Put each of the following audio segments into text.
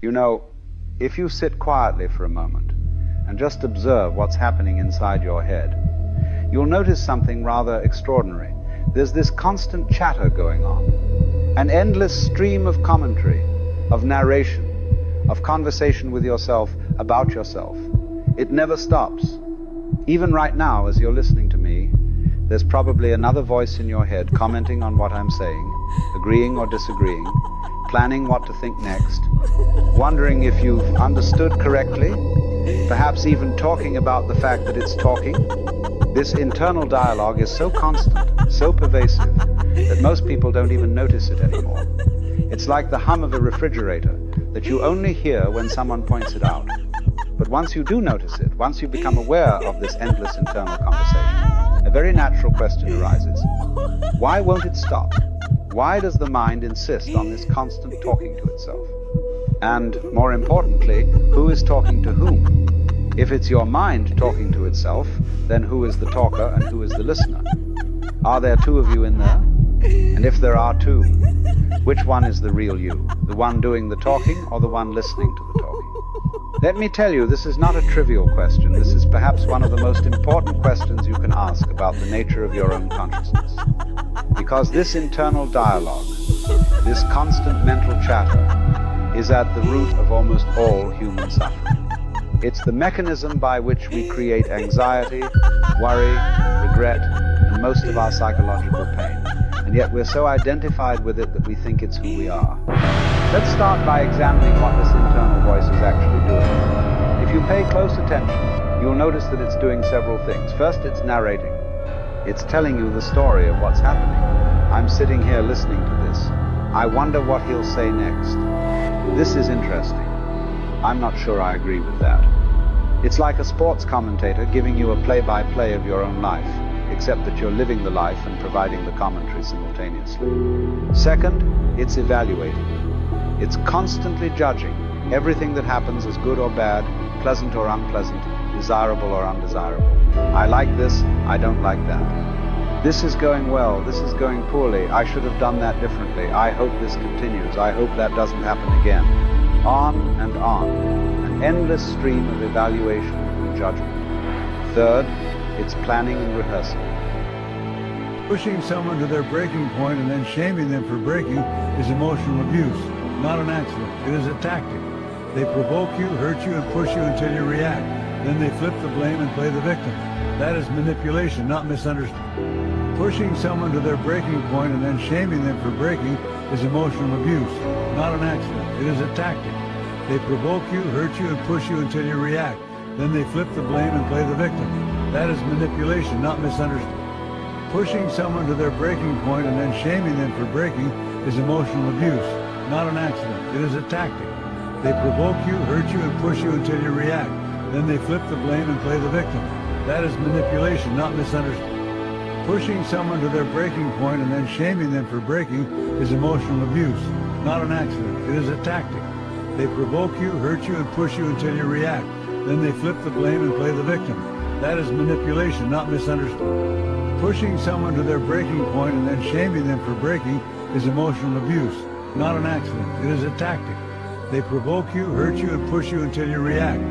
You know, if you sit quietly for a moment and just observe what's happening inside your head, you'll notice something rather extraordinary. There's this constant chatter going on, an endless stream of commentary, of narration, of conversation with yourself, about yourself. It never stops. Even right now, as you're listening to me, there's probably another voice in your head commenting on what I'm saying, agreeing or disagreeing, planning what to think next, wondering if you've understood correctly, perhaps even talking about the fact that it's talking. This internal dialogue is so constant, so pervasive, that most people don't even notice it anymore. It's like the hum of a refrigerator that you only hear when someone points it out. But once you do notice it, once you become aware of this endless internal conversation, a very natural question arises. Why won't it stop? Why does the mind insist on this constant talking to itself? And more importantly, who is talking to whom? If it's your mind talking to itself, then who is the talker and who is the listener? Are there two of you in there? And if there are two, which one is the real you? The one doing the talking or the one listening to the talking? Let me tell you, this is not a trivial question. This is perhaps one of the most important questions you can ask about the nature of your own consciousness. Because this internal dialogue, this constant mental chatter, is at the root of almost all human suffering. It's the mechanism by which we create anxiety, worry, regret, and most of our psychological pain. And yet we're so identified with it that we think it's who we are. Let's start by examining what this internal voice is actually doing. If you pay close attention, you'll notice that it's doing several things. First, it's narrating. It's telling you the story of what's happening. I'm sitting here listening to this. I wonder what he'll say next. This is interesting. I'm not sure I agree with that. It's like a sports commentator giving you a play-by-play of your own life, except that you're living the life and providing the commentary simultaneously. Second, it's evaluating. It's constantly judging everything that happens as good or bad, pleasant or unpleasant, desirable or undesirable. I like this, I don't like that. This is going well, this is going poorly, I should have done that differently, I hope this continues, I hope that doesn't happen again. On and on, an endless stream of evaluation and judgment. Third, it's planning and rehearsing. Pushing someone to their breaking point and then shaming them for breaking is emotional abuse, not an accident. It is a tactic. They provoke you, hurt you, and push you until you react. Then they flip the blame and play the victim. That is manipulation, not misunderstanding. Pushing someone to their breaking point and then shaming them for breaking is emotional abuse, not an accident. It is a tactic. They provoke you, hurt you, and push you until you react. Then they flip the blame and play the victim. That is manipulation, not misunderstanding. Pushing someone to their breaking point and then shaming them for breaking is emotional abuse, not an accident. It is a tactic. They provoke you, hurt you, and push you until you react. Then they flip the blame and play the victim. That is manipulation, not misunderstanding. Pushing someone to their breaking point and then shaming them for breaking is emotional abuse, not an accident. It is a tactic. They provoke you, hurt you, and push you until you react. Then they flip the blame and play the victim. That is manipulation, not misunderstanding. Pushing someone to their breaking point and then shaming them for breaking is emotional abuse, not an accident. It is a tactic. They provoke you, hurt you, and push you until you react.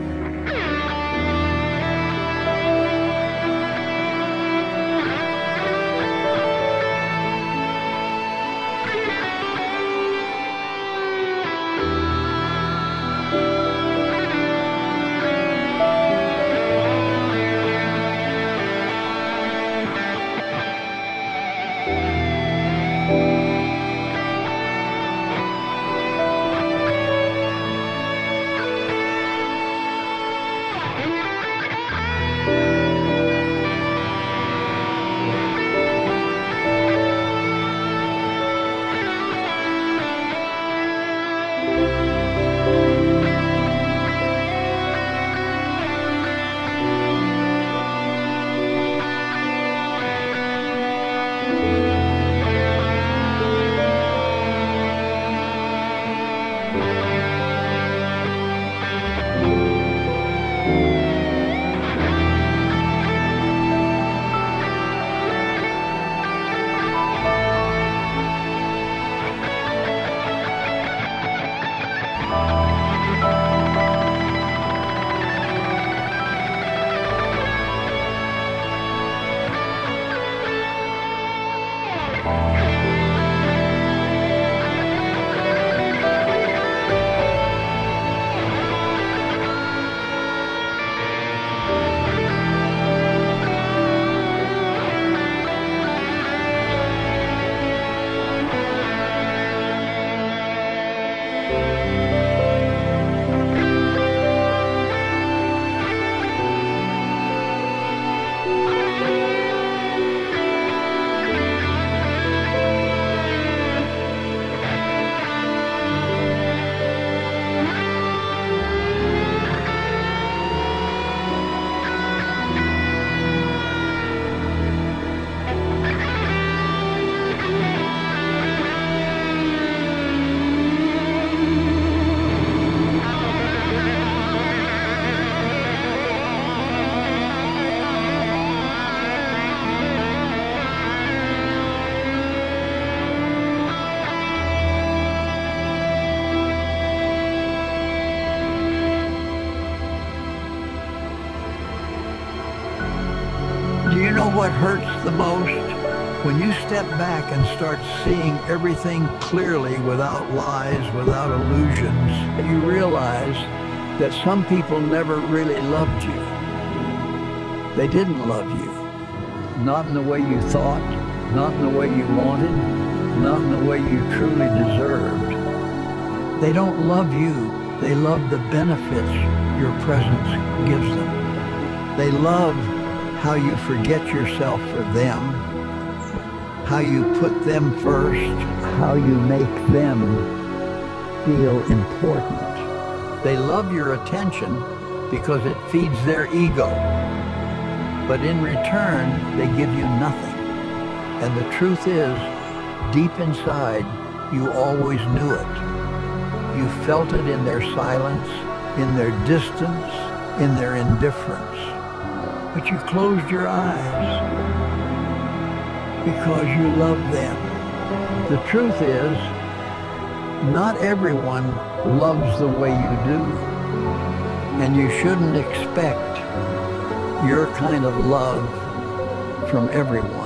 know what hurts the most? When you step back and start seeing everything clearly without lies, without illusions, you realize that some people never really loved you. They didn't love you. Not in the way you thought, not in the way you wanted, not in the way you truly deserved. They don't love you. They love the benefits your presence gives them. They love how you forget yourself for them, how you put them first, how you make them feel important. They love your attention because it feeds their ego. But in return, they give you nothing. And the truth is, deep inside, you always knew it. You felt it in their silence, in their distance, in their indifference. But you closed your eyes because you love them. The truth is, not everyone loves the way you do. And you shouldn't expect your kind of love from everyone.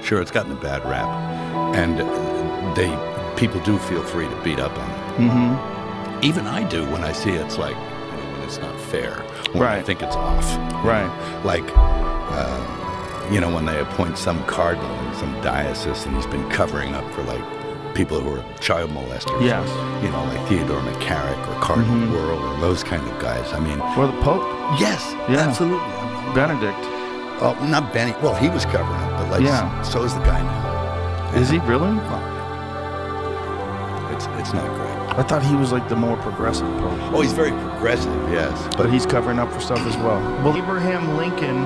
Sure, it's gotten a bad rap, and people do feel free to beat up on it. Mm-hmm. Even I do when I see it's like, when it's not fair, when I Right. think it's off. Right. Like, when they appoint some cardinal in some diocese and he's been covering up for like people who are child molesters. Yes. Like Theodore McCarrick or Cardinal Mhm. Wuerl or those kind of guys. I mean, Or the Pope. yes, Yeah. absolutely. Benedict. Oh, not Benny. Well, he was covering up, but like, Yeah. so is the guy now. Is he really? Well, it's not great. I thought he was like the more progressive Pope. Oh, he's very progressive, yes. But he's covering up for stuff as well. Well, Abraham Lincoln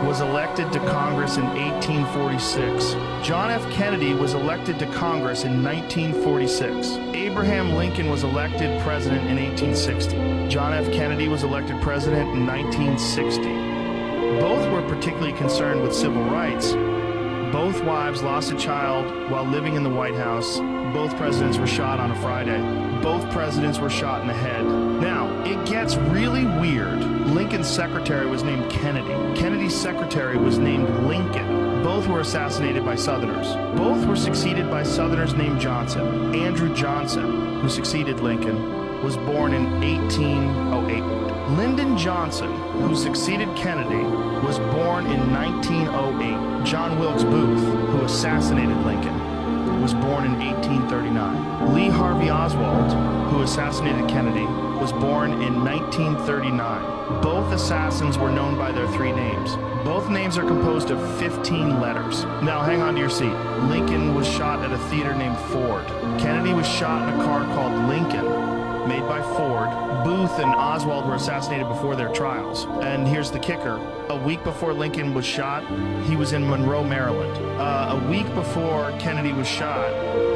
was elected to Congress in 1846. John F. Kennedy was elected to Congress in 1946. Abraham Lincoln was elected president in 1860. John F. Kennedy was elected president in 1960. Both were particularly concerned with civil rights. Both wives lost a child while living in the White House. Both presidents were shot on a Friday. Both presidents were shot in the head. Now, it gets really weird. Lincoln's secretary was named Kennedy. Kennedy's secretary was named Lincoln. Both were assassinated by Southerners. Both were succeeded by Southerners named Johnson. Andrew Johnson, who succeeded Lincoln, was born in 1808. Lyndon Johnson, who succeeded Kennedy, was born in 1908. John Wilkes Booth, who assassinated Lincoln, was born in 1839. Lee Harvey Oswald, who assassinated Kennedy, was born in 1939. Both assassins were known by their three names. Both names are composed of 15 letters. Now hang on to your seat. Lincoln was shot at a theater named Ford. Kennedy was shot in a car called Lincoln, made by Ford. Booth and Oswald were assassinated before their trials. And here's the kicker. A week before Lincoln was shot, he was in Monroe, Maryland. A week before Kennedy was shot,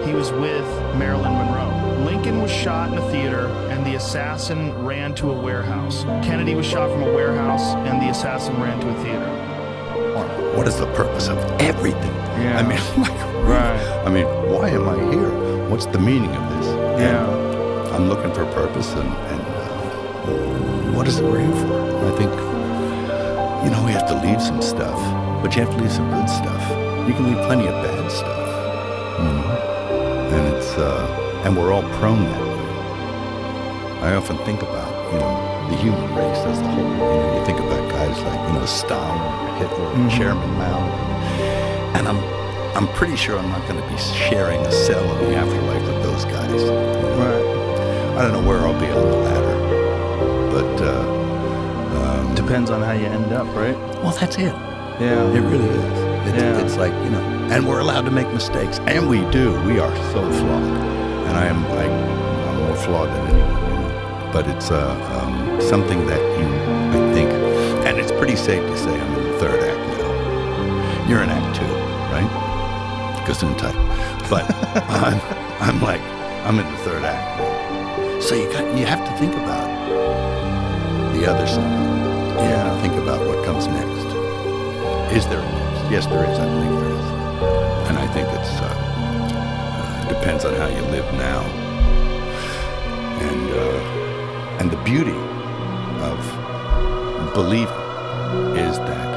he was with Marilyn Monroe. Lincoln was shot in a theater, and the assassin ran to a warehouse. Kennedy was shot from a warehouse, and the assassin ran to a theater. What is the purpose of everything? Yeah. I mean, Right. I mean, why am I here? What's the meaning of this? Yeah. And I'm looking for purpose, and what is it we're here for? I think, we have to leave some stuff, but you have to leave some good stuff. You can leave plenty of bad stuff, and and we're all prone that way. I often think about, the human race as a whole. You think about guys like, Stalin, Hitler, Chairman Mao, and I'm pretty sure I'm not going to be sharing a cell in the afterlife with those guys. Right. I don't know where I'll be on the ladder, but Depends on how you end up, right? well, that's it. Yeah. It really is. It's like, and we're allowed to make mistakes, and we do. We are so flawed, and I'm more flawed than anyone. But it's something that I think, and it's pretty safe to say I'm in the third act now. You're in act 2, right? Gesundheit. But I'm in the third act now. So you have to think about the other side. Yeah, think about what comes next. Is there a next? Yes, there is. I believe there is. And I think it's depends on how you live now. And the beauty of believing is that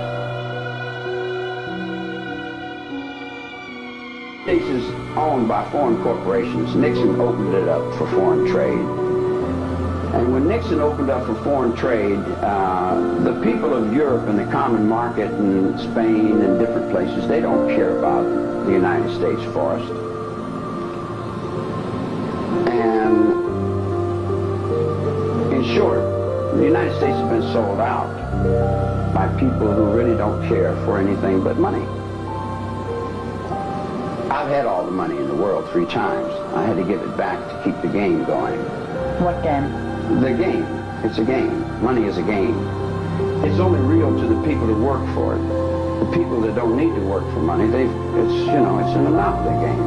States is owned by foreign corporations. Nixon opened it up for foreign trade. And when Nixon opened up for foreign trade, the people of Europe and the common market and Spain and different places, they don't care about the United States forest. And in short, the United States has been sold out by people who really don't care for anything but money. I've had all the money in the world 3 times. I had to give it back to keep the game going. What game? The game. It's a game. Money is a game. It's only real to the people that work for it. The people that don't need to work for money, it's an monopoly game.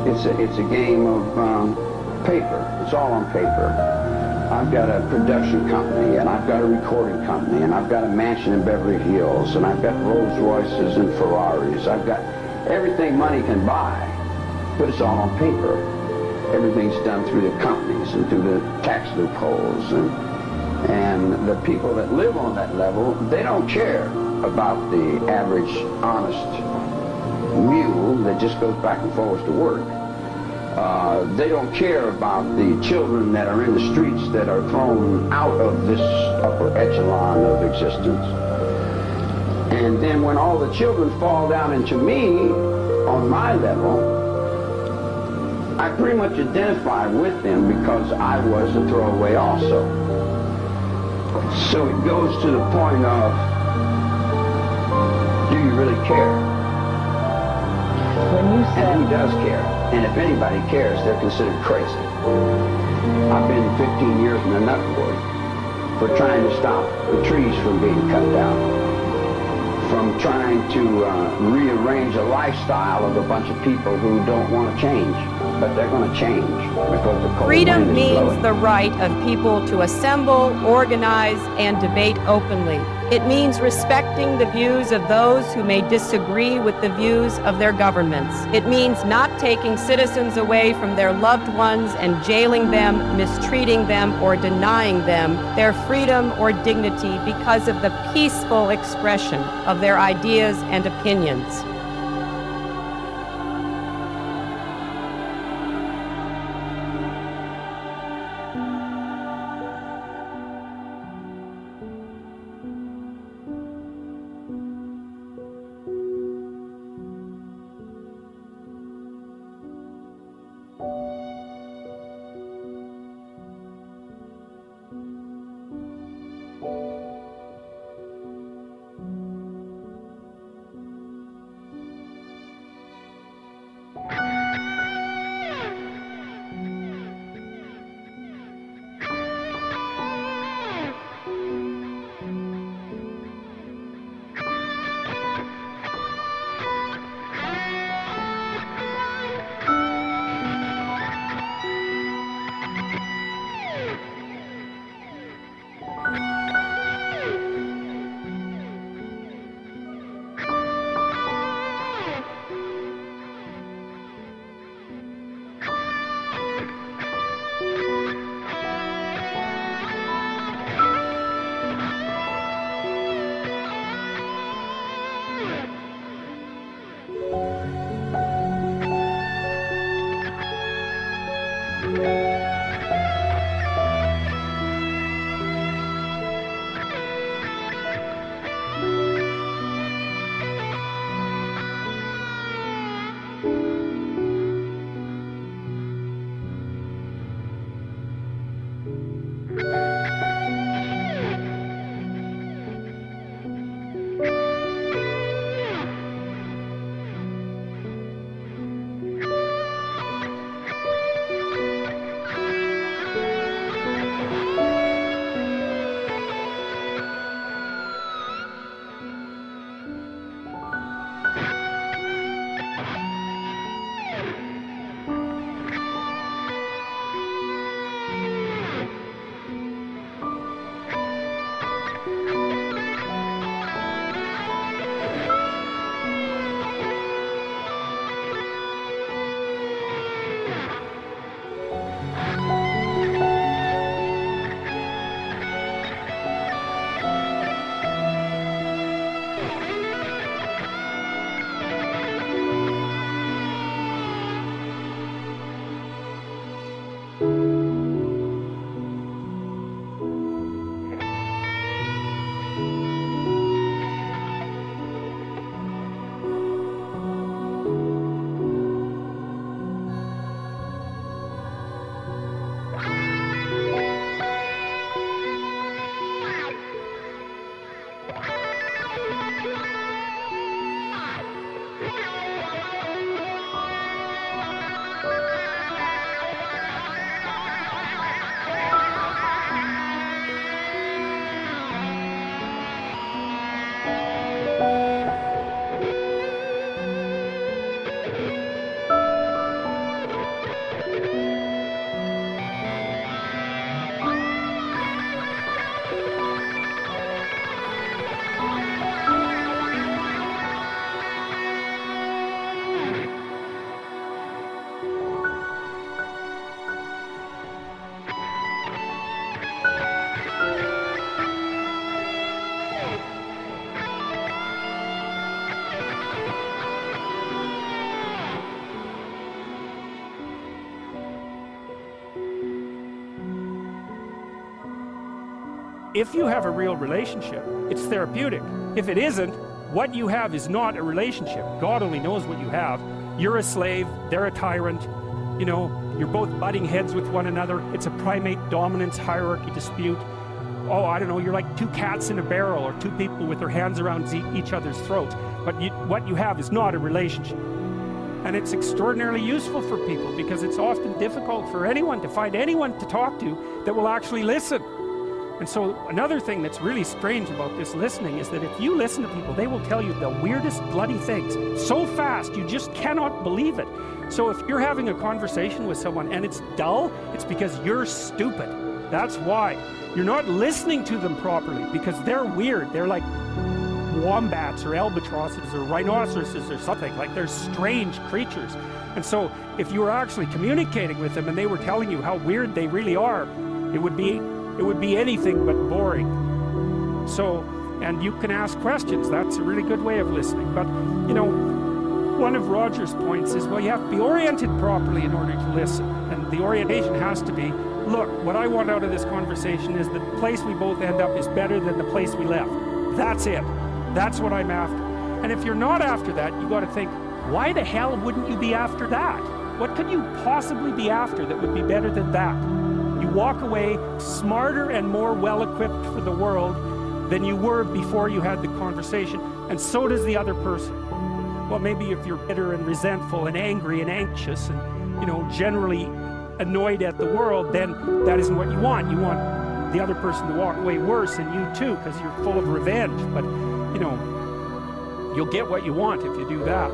It's a game of paper. It's all on paper. I've got a production company, and I've got a recording company, and I've got a mansion in Beverly Hills, and I've got Rolls Royces and Ferraris. I've got everything money can buy, but it's all on paper. Everything's done through the companies and through the tax loopholes, and the people that live on that level, they don't care about the average honest mule that just goes back and forth to work. They don't care about the children that are in the streets that are thrown out of this upper echelon of existence. And then when all the children fall down into me, on my level, I pretty much identify with them because I was a throwaway also. So it goes to the point of, do you really care? When you said... And who does care? And if anybody cares, they're considered crazy. I've been 15 years in the nut ward for trying to stop the trees from being cut down, from trying to rearrange a lifestyle of a bunch of people who don't want to change, but they're going to change because the cold Freedom wind is means blowing. the right of people to assemble, organize, and debate openly. It means respecting the views of those who may disagree with the views of their governments. It means not taking citizens away from their loved ones and jailing them, mistreating them, or denying them their freedom or dignity because of the peaceful expression of their ideas and opinions. if you have a real relationship, it's therapeutic. If it isn't, what you have is not a relationship. God only knows what you have. You're a slave, they're a tyrant, you know, you're both butting heads with one another. It's a primate dominance hierarchy dispute. Oh, I don't know, you're like two cats in a barrel or two people with their hands around each other's throats. But what you have is not a relationship. And it's extraordinarily useful for people because it's often difficult for anyone to find anyone to talk to that will actually listen. And so another thing that's really strange about this listening is that if you listen to people, they will tell you the weirdest bloody things so fast you just cannot believe it. So if you're having a conversation with someone and it's dull, it's because you're stupid. That's why. You're not listening to them properly because they're weird. They're like wombats or albatrosses or rhinoceroses or something. Like they're strange creatures. And so if you were actually communicating with them and they were telling you how weird they really are, it would be anything but boring. So, and you can ask questions. That's a really good way of listening. But, you know, one of Roger's points is, well, you have to be oriented properly in order to listen. And the orientation has to be, look, what I want out of this conversation is the place we both end up is better than the place we left. That's it. That's what I'm after. And if you're not after that, you got to think, why the hell wouldn't you be after that? What could you possibly be after that would be better than that? You walk away smarter and more well-equipped for the world than you were before you had the conversation, and so does the other person. Well, maybe if you're bitter and resentful and angry and anxious and, you know, generally annoyed at the world, then that isn't what you want. You want the other person to walk away worse and you too, because you're full of revenge. But, you know, you'll get what you want if you do that.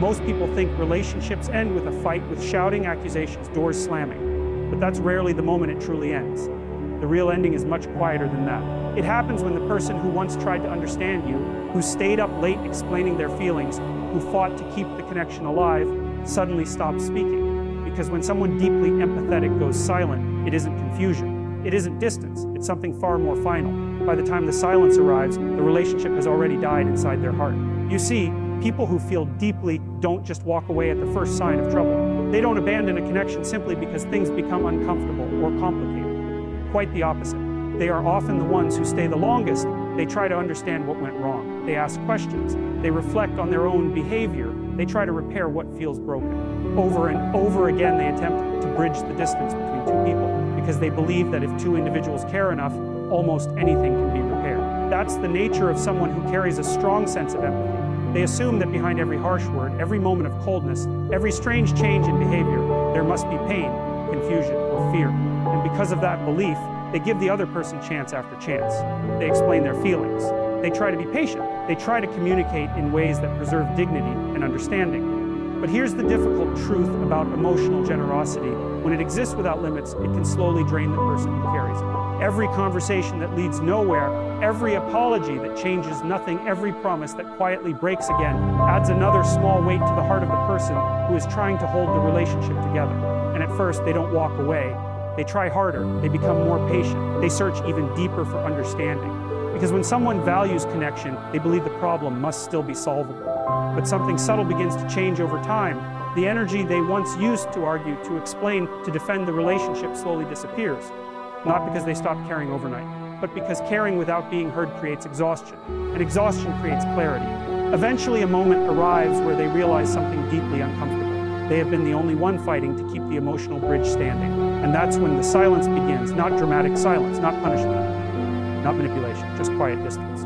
Most people think relationships end with a fight, with shouting, accusations, doors slamming. But that's rarely the moment it truly ends. The real ending is much quieter than that. It happens when the person who once tried to understand you, who stayed up late explaining their feelings, who fought to keep the connection alive, suddenly stops speaking. Because when someone deeply empathetic goes silent, it isn't confusion. It isn't distance. It's something far more final. By the time the silence arrives, the relationship has already died inside their heart. You see, people who feel deeply don't just walk away at the first sign of trouble. They don't abandon a connection simply because things become uncomfortable or complicated. Quite the opposite. They are often the ones who stay the longest. They try to understand what went wrong. They ask questions. They reflect on their own behavior. They try to repair what feels broken. Over and over again, they attempt to bridge the distance between two people because they believe that if two individuals care enough, almost anything can be repaired. That's the nature of someone who carries a strong sense of empathy. They assume that behind every harsh word, every moment of coldness, every strange change in behavior, there must be pain, confusion, or fear. And because of that belief, they give the other person chance after chance. They explain their feelings. They try to be patient. They try to communicate in ways that preserve dignity and understanding. But here's the difficult truth about emotional generosity. When it exists without limits, it can slowly drain the person who carries it. Every conversation that leads nowhere, every apology that changes nothing, every promise that quietly breaks again, adds another small weight to the heart of the person who is trying to hold the relationship together. And at first, they don't walk away. They try harder. They become more patient. They search even deeper for understanding. Because when someone values connection, they believe the problem must still be solvable. But something subtle begins to change over time. The energy they once used to argue, to explain, to defend the relationship slowly disappears. Not because they stopped caring overnight, but because caring without being heard creates exhaustion, and exhaustion creates clarity. Eventually, a moment arrives where they realize something deeply uncomfortable. They have been the only one fighting to keep the emotional bridge standing. And that's when the silence begins, not dramatic silence, not punishment, not manipulation, just quiet distance.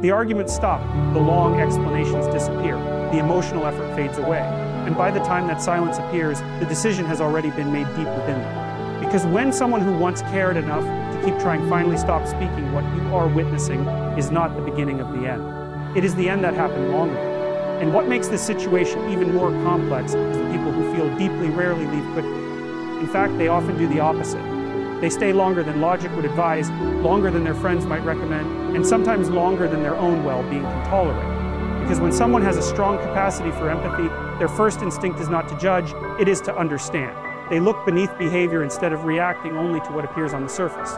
The arguments stop, the long explanations disappear, the emotional effort fades away. And by the time that silence appears, the decision has already been made deep within them. Because when someone who once cared enough to keep trying finally stops speaking, what you are witnessing is not the beginning of the end. It is the end that happened long ago. And what makes this situation even more complex is the people who feel deeply rarely leave quickly. In fact, they often do the opposite. They stay longer than logic would advise, longer than their friends might recommend, and sometimes longer than their own well-being can tolerate. Because when someone has a strong capacity for empathy, their first instinct is not to judge, it is to understand. They look beneath behavior instead of reacting only to what appears on the surface.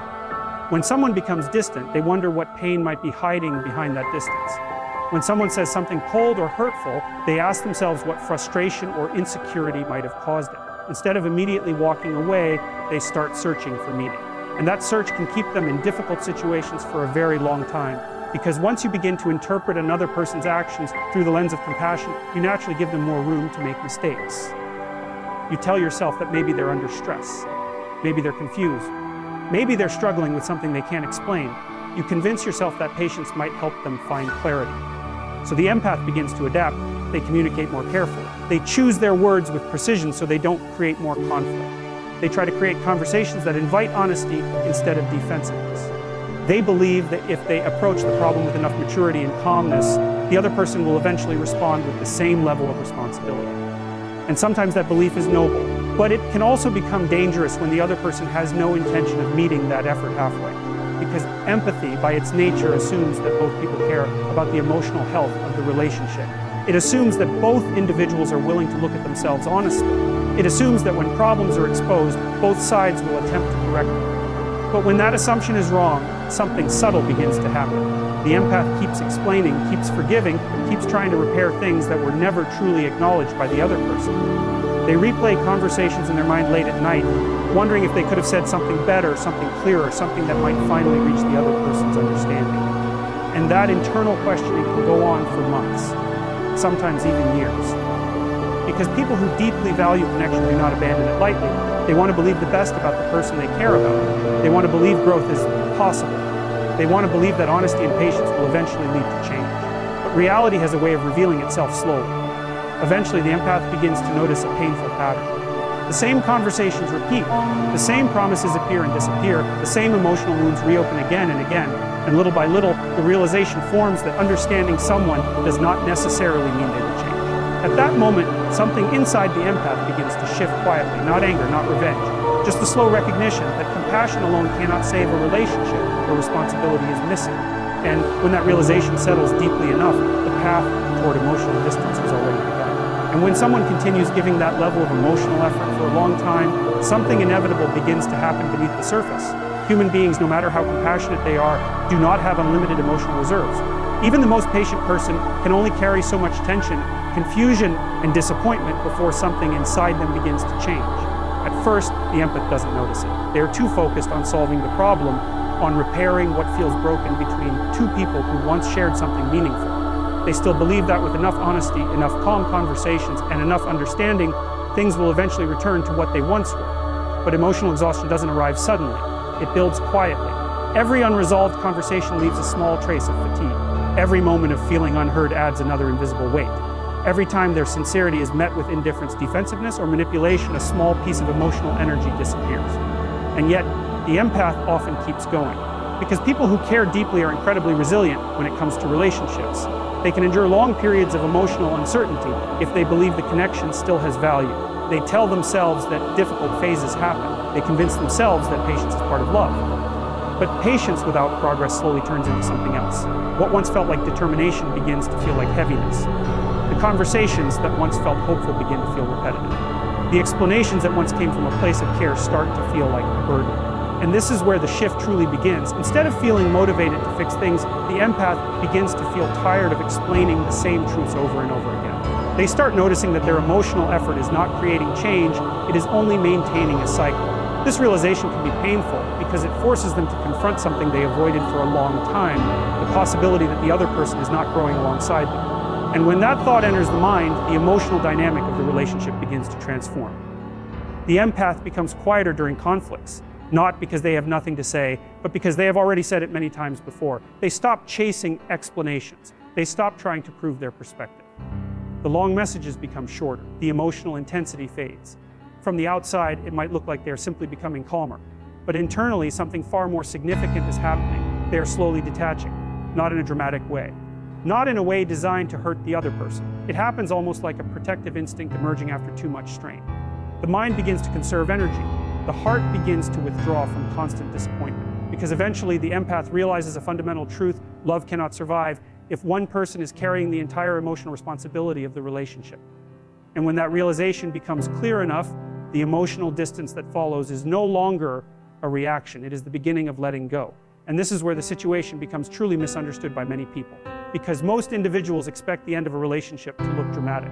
When someone becomes distant, they wonder what pain might be hiding behind that distance. When someone says something cold or hurtful, they ask themselves what frustration or insecurity might have caused it. Instead of immediately walking away, they start searching for meaning. And that search can keep them in difficult situations for a very long time. Because once you begin to interpret another person's actions through the lens of compassion, you naturally give them more room to make mistakes. You tell yourself that maybe they're under stress, maybe they're confused, maybe they're struggling with something they can't explain. You convince yourself that patience might help them find clarity. So the empath begins to adapt. They communicate more carefully. They choose their words with precision so they don't create more conflict. They try to create conversations that invite honesty instead of defensiveness. They believe that if they approach the problem with enough maturity and calmness, the other person will eventually respond with the same level of responsibility. And sometimes that belief is noble, but it can also become dangerous when the other person has no intention of meeting that effort halfway. Because empathy, by its nature, assumes that both people care about the emotional health of the relationship. It assumes that both individuals are willing to look at themselves honestly. It assumes that when problems are exposed, both sides will attempt to correct them. But when that assumption is wrong, something subtle begins to happen. The empath keeps explaining, keeps forgiving, keeps trying to repair things that were never truly acknowledged by the other person. They replay conversations in their mind late at night, wondering if they could have said something better, something clearer, something that might finally reach the other person's understanding. And that internal questioning can go on for months, sometimes even years. Because people who deeply value connection do not abandon it lightly. They want to believe the best about the person they care about. They want to believe growth is possible. They want to believe that honesty and patience will eventually lead to change. But reality has a way of revealing itself slowly. Eventually, the empath begins to notice a painful pattern. The same conversations repeat. The same promises appear and disappear. The same emotional wounds reopen again and again. And little by little, the realization forms that understanding someone does not necessarily mean they will change. At that moment, something inside the empath begins to shift quietly, not anger, not revenge. Just the slow recognition that compassion alone cannot save a relationship where responsibility is missing. And when that realization settles deeply enough, the path toward emotional distance has already begun. And when someone continues giving that level of emotional effort for a long time, something inevitable begins to happen beneath the surface. Human beings, no matter how compassionate they are, do not have unlimited emotional reserves. Even the most patient person can only carry so much tension, confusion, and disappointment before something inside them begins to change. At first, the empath doesn't notice it. They are too focused on solving the problem, on repairing what feels broken between two people who once shared something meaningful. They still believe that with enough honesty, enough calm conversations, and enough understanding, things will eventually return to what they once were. But emotional exhaustion doesn't arrive suddenly. It builds quietly. Every unresolved conversation leaves a small trace of fatigue. Every moment of feeling unheard adds another invisible weight. Every time their sincerity is met with indifference, defensiveness, or manipulation, a small piece of emotional energy disappears. And yet, the empath often keeps going. Because people who care deeply are incredibly resilient when it comes to relationships. They can endure long periods of emotional uncertainty if they believe the connection still has value. They tell themselves that difficult phases happen. They convince themselves that patience is part of love. But patience without progress slowly turns into something else. What once felt like determination begins to feel like heaviness. The conversations that once felt hopeful begin to feel repetitive. The explanations that once came from a place of care start to feel like a burden. And this is where the shift truly begins. Instead of feeling motivated to fix things, the empath begins to feel tired of explaining the same truths over and over again. They start noticing that their emotional effort is not creating change, it is only maintaining a cycle. This realization can be painful because it forces them to confront something they avoided for a long time, the possibility that the other person is not growing alongside them. And when that thought enters the mind, the emotional dynamic of the relationship begins to transform. The empath becomes quieter during conflicts, not because they have nothing to say, but because they have already said it many times before. They stop chasing explanations. They stop trying to prove their perspective. The long messages become shorter. The emotional intensity fades. From the outside, it might look like they're simply becoming calmer. But internally, something far more significant is happening. They are slowly detaching, not in a dramatic way. Not in a way designed to hurt the other person. It happens almost like a protective instinct emerging after too much strain. The mind begins to conserve energy. The heart begins to withdraw from constant disappointment. Because eventually the empath realizes a fundamental truth: love cannot survive if one person is carrying the entire emotional responsibility of the relationship. And when that realization becomes clear enough, the emotional distance that follows is no longer a reaction. It is the beginning of letting go. And this is where the situation becomes truly misunderstood by many people. Because most individuals expect the end of a relationship to look dramatic.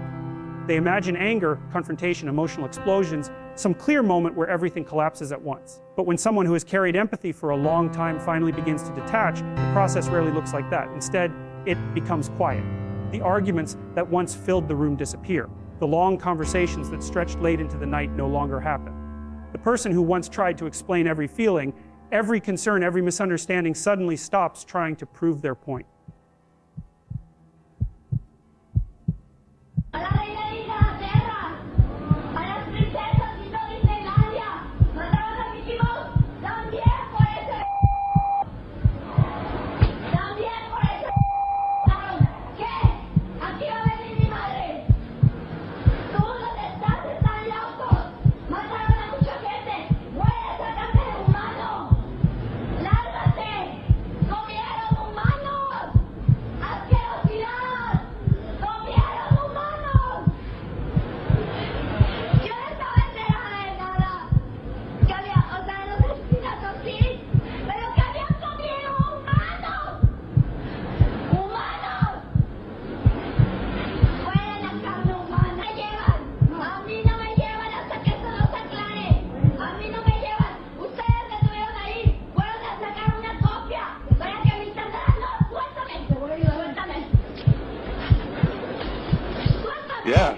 They imagine anger, confrontation, emotional explosions, some clear moment where everything collapses at once. But when someone who has carried empathy for a long time finally begins to detach, the process rarely looks like that. Instead, it becomes quiet. The arguments that once filled the room disappear. The long conversations that stretched late into the night no longer happen. The person who once tried to explain every feeling, every concern, every misunderstanding suddenly stops trying to prove their point.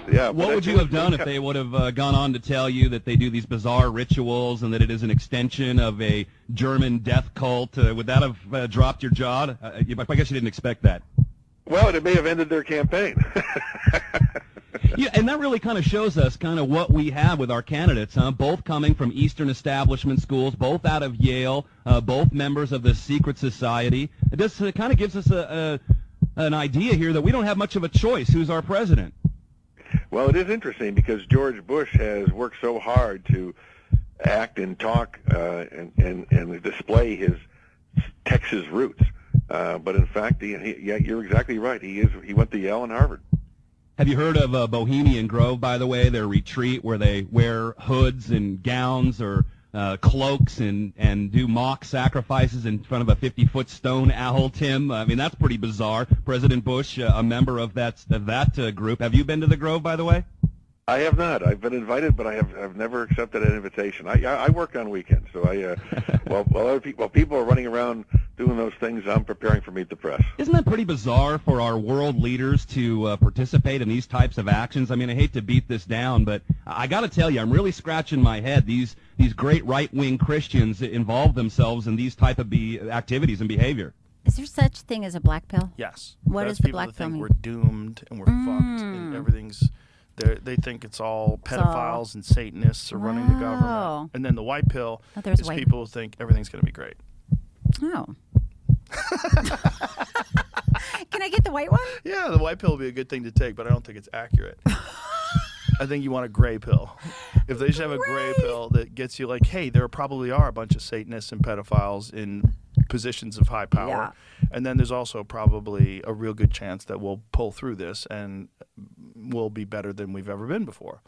Yeah. What would you have done if they would have gone on to tell you that they do these bizarre rituals and that it is an extension of a German death cult? Would that have dropped your jaw? I guess you didn't expect that. Well, it may have ended their campaign. Yeah, and that really kind of shows us kind of what we have with our candidates, huh? Both coming from Eastern establishment schools, both out of Yale, both members of the secret society. It just kind of gives us an idea here that we don't have much of a choice who's our president. Well, it is interesting because George Bush has worked so hard to act and talk and display his Texas roots. But in fact, yeah, you're exactly right. He went to Yale and Harvard. Have you heard of Bohemian Grove, by the way, their retreat where they wear hoods and gowns or cloaks and do mock sacrifices in front of a 50-foot stone owl, Tim? I mean, that's pretty bizarre. President Bush, a member of that group. Have you been to the Grove, by the way? I have not. I've been invited, but I've never accepted an invitation. I work on weekends, so while people are running around doing those things, I'm preparing for Meet the Press. Isn't that pretty bizarre for our world leaders to participate in these types of actions? I mean, I hate to beat this down, but I got to tell you, I'm really scratching my head. These great right-wing Christians involve themselves in these type of activities and behavior. Is there such thing as a black pill? Yes. What That's is the people black that pill think mean? we're doomed and we're fucked and everything's. They think it's all pedophiles and Satanists are running the government. And then the white pill is people who think everything's going to be great. Oh. Can I get the white one? Yeah, the white pill would be a good thing to take, but I don't think it's accurate. I think you want a gray pill. If they just have a gray pill that gets you like, hey, there probably are a bunch of Satanists and pedophiles in positions of high power. Yeah. And then there's also probably a real good chance that we'll pull through this and we'll be better than we've ever been before.